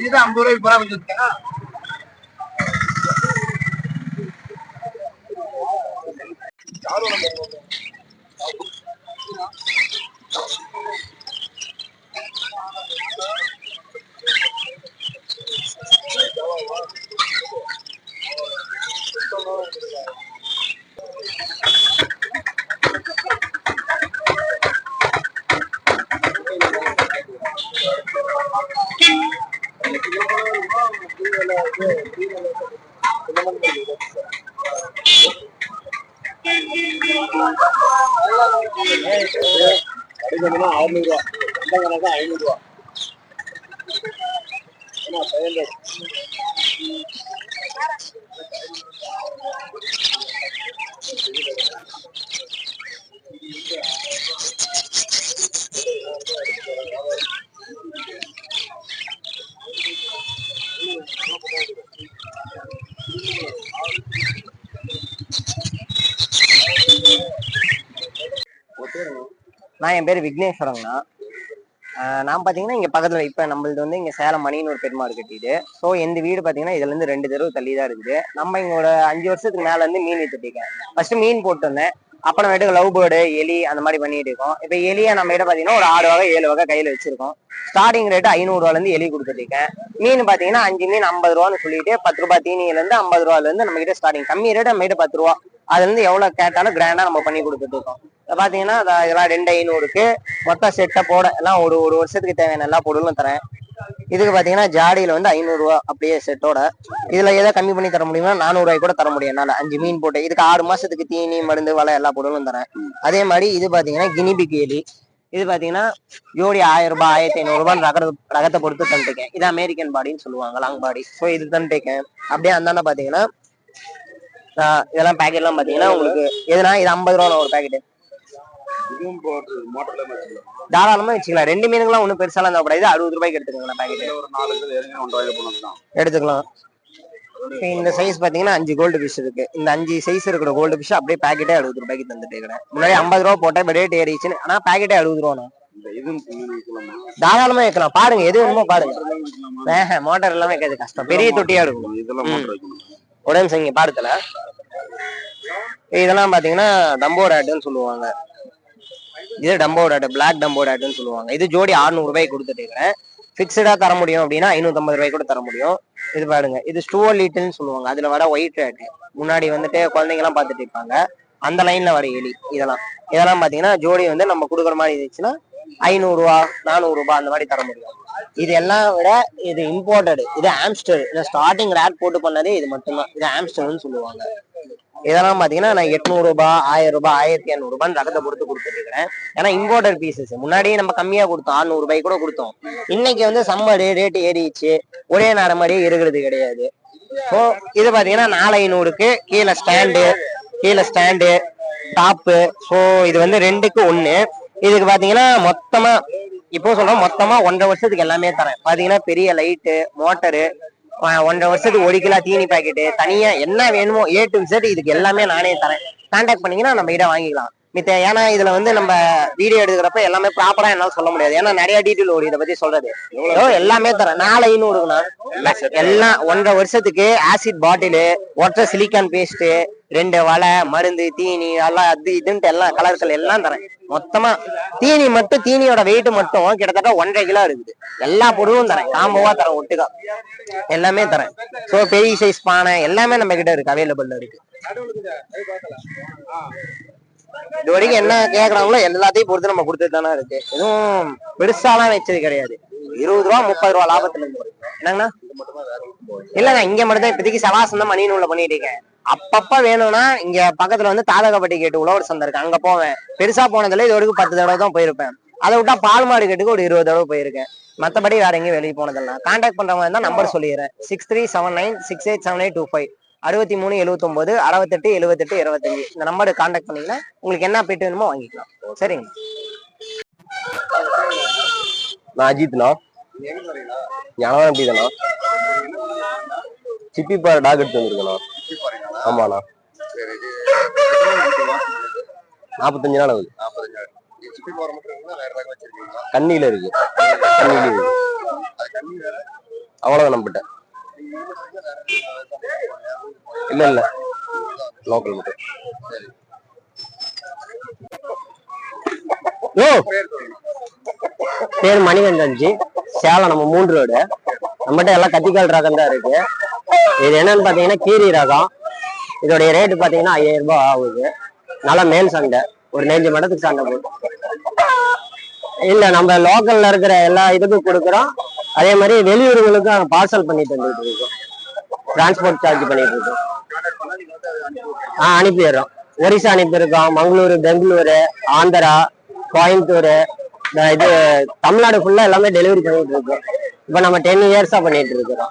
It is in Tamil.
இதுதான் 50 ரூபாய்க்கு பராமரிச்சிருக்கா. அடிக்கணும்னா 600 ரூபா, இந்த கணக்கு 500 ரூபா. நான் என் பேர் விக்னேஸ்வரங்கண்ணா. நான் பார்த்தீங்கன்னா இங்கே பக்கத்தில் இப்போ நம்மளது வந்து இங்கே சேலம் மணின்னு ஒரு பெட் மார்க்கெட் இது. ஸோ எந்த வீடு பார்த்தீங்கன்னா இதுலேருந்து 2 தெருவு தள்ளி தான் இருக்குது. நம்ம இங்கே ஒரு 5 வருஷத்துக்கு மேலே வந்து மீன் வித்துட்டிருக்கேன். ஃபர்ஸ்ட் மீன் போட்டு வந்தேன், அப்புறமேட்டுக்கு லவ் பேர்டு, எலி அந்த மாதிரி பண்ணிட்டு இருக்கோம். இப்போ எலியை நம்ம கிட்ட பார்த்தீங்கன்னா ஒரு 6 வகை 7 வகை கையில் வச்சிருக்கோம். ஸ்டார்டிங் ரேட்டு 500 ரூபாலேருந்து எலி கொடுத்துருக்கேன். மீன் பார்த்தீங்கன்னா 5 மீன் 50 ரூபான்னு சொல்லிட்டு 10 ரூபாய் தீனியிலேருந்து 50 ரூபாலேருந்து நம்ம கிட்ட ஸ்டார்டிங். கம்மி ரேட்டு நம்ம கிட்ட 10 ரூபா. அதுலேருந்து எவ்வளோ கேட்டாலும் கிராண்டாக நம்ம பண்ணி கொடுத்துட்டு இருக்கோம். பாத்தீங்கன்னா இதெல்லாம் 2500க்கு மொத்தம் செட்டை போட எல்லாம் ஒரு வருஷத்துக்கு தேவையான எல்லா பொருளும் தரேன். இதுக்கு பாத்தீங்கன்னா ஜாடியில வந்து 500 ரூபா அப்படியே செட்டோட. இதுல எதை கம்மி பண்ணி தர முடியும்னா 400 ரூபாய் கூட தர முடியும் என்னால. 5 மீன் போட்டு இதுக்கு 6 மாசத்துக்கு தீனி மருந்து வலை எல்லா பொருளும் தரேன். அதே மாதிரி இது பாத்தீங்கன்னா கினிபிக் எலி. இது பாத்தீங்கன்னா ஜோடி 1000 ரூபாய் 1500 ரூபாய் ரகத்தை பொறுத்து தந்துட்டேன். இது அமெரிக்கன் பாடின்னு சொல்லுவாங்க, லாங் பாடி. ஸோ இது தந்துட்டேன். அப்படியே அந்தாண்ட பாத்தீங்கன்னா இதெல்லாம் பேக்கெட் எல்லாம் பாத்தீங்கன்னா உங்களுக்கு எதுனா இது 50 ரூபா ஒரு பேக்கெட் தாராளமா வச்சுக்கலாம். 2 மீனுக்குலாம் ஒன்றும் பெருசாலாம் தேவைப்படாது. 60 ரூபாய்க்கு எடுத்துக்கோங்க பேக்கெட் எடுத்துக்கலாம். இந்த சைஸ் பாத்தீங்கன்னா 5 கோல்டு ஃபிஷ் இருக்கு. இந்த 5 சைஸ் இருக்கிற கோல்டு ஃபிஷ் அப்படியே பேக்கெட்டே 60 ரூபாய்க்கு தந்துட்டு இருக்கிறேன். முன்னாடி 50 ரூபா போட்டேன், இப்போ ரேட் ஏறிச்சுன்னு. ஆனா பேக்கெட்டே 60 ரூபாண்ணா. தாராளமா வைக்கலாம். பாருங்க எது வேணுமோ பாருங்க. மோட்டார் எல்லாமே வைக்கிறது கஷ்டம், பெரிய தொட்டியா இருக்கும். உடனே செய்யுங்க பாடத்துல. இதெல்லாம் பாத்தீங்கன்னா டம்போ ரேட்டுன்னு சொல்லுவாங்க. இது டம்போ ரேட்டு, பிளாக் டம்போ ரேட்டுன்னு சொல்லுவாங்க. இது ஜோடி 600 ரூபாய்க்கு கொடுத்துட்டு இருக்கிறேன். பிக்சடா தர முடியும் அப்படின்னா 550 ரூபாய்க்கு கூட தர முடியும். இது பாருங்க, இது ஸ்டூவலிட்டுன்னு சொல்லுவாங்க. அதுல வர ஒயிட் ரேட்டு முன்னாடி வந்துட்டு குழந்தைங்க எல்லாம் பாத்துட்டு இருப்பாங்க, அந்த லைன்ல வர எலி. இதெல்லாம் பாத்தீங்கன்னா ஜோடி வந்து நம்ம கொடுக்குற மாதிரி இருந்துச்சுன்னா 500 ரூபா 400 ரூபாய் அந்த மாதிரி தர முடியும். இது எல்லாம் விட இது இம்போர்ட்டடு. இது ஆம்ஸ்டர். ஸ்டார்டிங் ரேட் போட்டு பண்ணதே இது மட்டும்தான். இது ஆம்ஸ்டர்ன்னு சொல்லுவாங்க. இதெல்லாம் பாத்தீங்கன்னா நான் 800 ரூபாய் 1000 ரூபாய் 1500 ரூபாய் ரகத்தை பொறுத்து கொடுத்துருக்கிறேன். ஏன்னா இம்போர்ட்டர் பீசஸ். முன்னாடியே நம்ம கம்மியா கொடுத்தோம், 600 ரூபாய்க்கு கூட கொடுத்தோம். இன்னைக்கு வந்து சம்மர் ரேட்டு ஏறிச்சு, ஒரே நேர மாதிரியே இருக்கிறது கிடையாது. ஸோ இது பாத்தீங்கன்னா 4500க்கு கீழே ஸ்டாண்டு டாப்பு. ஸோ இது வந்து 2க்கு 1. இதுக்கு பாத்தீங்கன்னா மொத்தமா இப்போ சொல்றோம், மொத்தமா 1.5 வருஷத்துக்கு எல்லாமே தரேன். பாத்தீங்கன்னா பெரிய லைட்டு, மோட்டரு, 1.5 வருஷத்துக்கு 1 கிலோ தீனி பாக்கெட்டு, தனியா என்ன வேணுமோ A to Z இதுக்கு எல்லாமே நானே தரேன். கான்டாக்ட் பண்ணீங்கன்னா நம்ம கிட்ட வாங்கிக்கலாம். ஏன்னா இதுல வந்து நம்ம வீடியோ எடுக்கிறப்ப எல்லாமே ப்ராப்பரா என்னால சொல்ல முடியாது. ஏன்னா நிறைய டீட்டெயில் ஓடி இதை பத்தி சொல்றது. எல்லாமே தரேன். 4500க்குண்ணா. எல்லாம் 1.5 வருஷத்துக்கு ஆசிட் பாட்டிலு, ஒற்றை சிலிக்கான் பேஸ்ட், 2 வலை, மருந்து, தீனி எல்லாம் அது இதுன்ட்டு எல்லாம் கலர்கள் எல்லாம் தரேன். மொத்தமா தீனி மட்டும், தீனியோட வெயிட் மட்டும் கிட்டத்தட்ட 1.5 கிலோ இருக்குது. எல்லா பொருளும் தரேன், காம்போவா தரேன், ஒட்டுக்கா எல்லாமே தரேன். ஸோ பெரிய சைஸ் பானை எல்லாமே நம்ம கிட்ட இருக்கு, அவைலபிள்ல இருக்கு. இது வரைக்கும் என்ன கேக்குறாங்களோ எல்லாத்தையும் பொறுத்து நம்ம கொடுத்துட்டு தானே இருக்கு. எதுவும் பெருசாலாம் வச்சது கிடையாது. 20 ரூபா 30 ரூபா லாபத்துல இருந்து என்னங்கண்ணா. இல்லங்க இங்க மட்டும் தான் இப்போதைக்கு சவாசம் தான் மணிநூல்ல பண்ணிட்டு இருக்கேன். அப்பப்ப வேணும்னா இங்க பக்கத்துல வந்து தாதகப்பட்டி கேட்டு உழவர் சந்தை இருக்கு, அங்க போவேன். பெருசா போனதுல இது வரைக்கும் 10 தடவை தான் போயிருப்பேன். அதை விட்டா பால் மாடு கேட்டுக்கு ஒரு 20 தடவை போயிருக்கேன். மத்தபடி வேற எங்கேயும் வெளியே போனதில்லை. கான்டாக்ட் பண்றவங்க இருந்தா நம்பர் சொல்லிடுறேன். 6379687825 63 79 68 78 25 இந்த நம்பருக்கு கான்டாக்ட் பண்ணீங்கன்னா உங்களுக்கு என்ன பெட்டு வேணுமோ வாங்கிக்கலாம். சரிங்க. நான் அஜித்ண்ணா, ஞானம் எப்படிதாண்ணா சிப்பிப்பாறை டாக் எடுத்து வந்துருக்கண்ணா. ஆமாண்ணா 45 நாள் ஆகுது. கண்ணியில இருக்கு, கண்ணியில இருக்கு. அவ்வளவுதான் நம்பிட்டேன். இல்ல இல்ல லோக்கல் மட்டும். பேர் மணிகண்டன்ஜி, சேலம் நம்ம 3 ரோடு. நம்மகிட்ட எல்லாம் கத்திக்கால் ரகம் தான் இருக்கு. இது என்னன்னு பாத்தீங்கன்னா கீரி ரகம். இதோடைய ரேட்டு பாத்தீங்கன்னா 5000 ரூபாய் ஆகுது. நல்லா மேல் சண்டை, ஒரு 9 மடத்துக்கு சண்டை போடும். இல்ல நம்ம லோக்கல்ல இருக்கிற எல்லா இதுக்கும் கொடுக்குறோம். அதே மாதிரி வெளியூர்களுக்கும் பார்சல் பண்ணிட்டு வந்துட்டு இருக்கோம். டிரான்ஸ்போர்ட் சார்ஜ் பண்ணிட்டு இருக்கோம். அனுப்பிடுறோம். ஒரிசா அனுப்பியிருக்கோம், மங்களூரு, பெங்களூரு, ஆந்திரா, கோயம்புத்தூர், இது தமிழ்நாடு ஃபுல்லா எல்லாமே டெலிவரி பண்ணிட்டு இருக்கோம். இப்ப நம்ம 10 இயர்ஸா பண்ணிட்டு இருக்கிறோம்.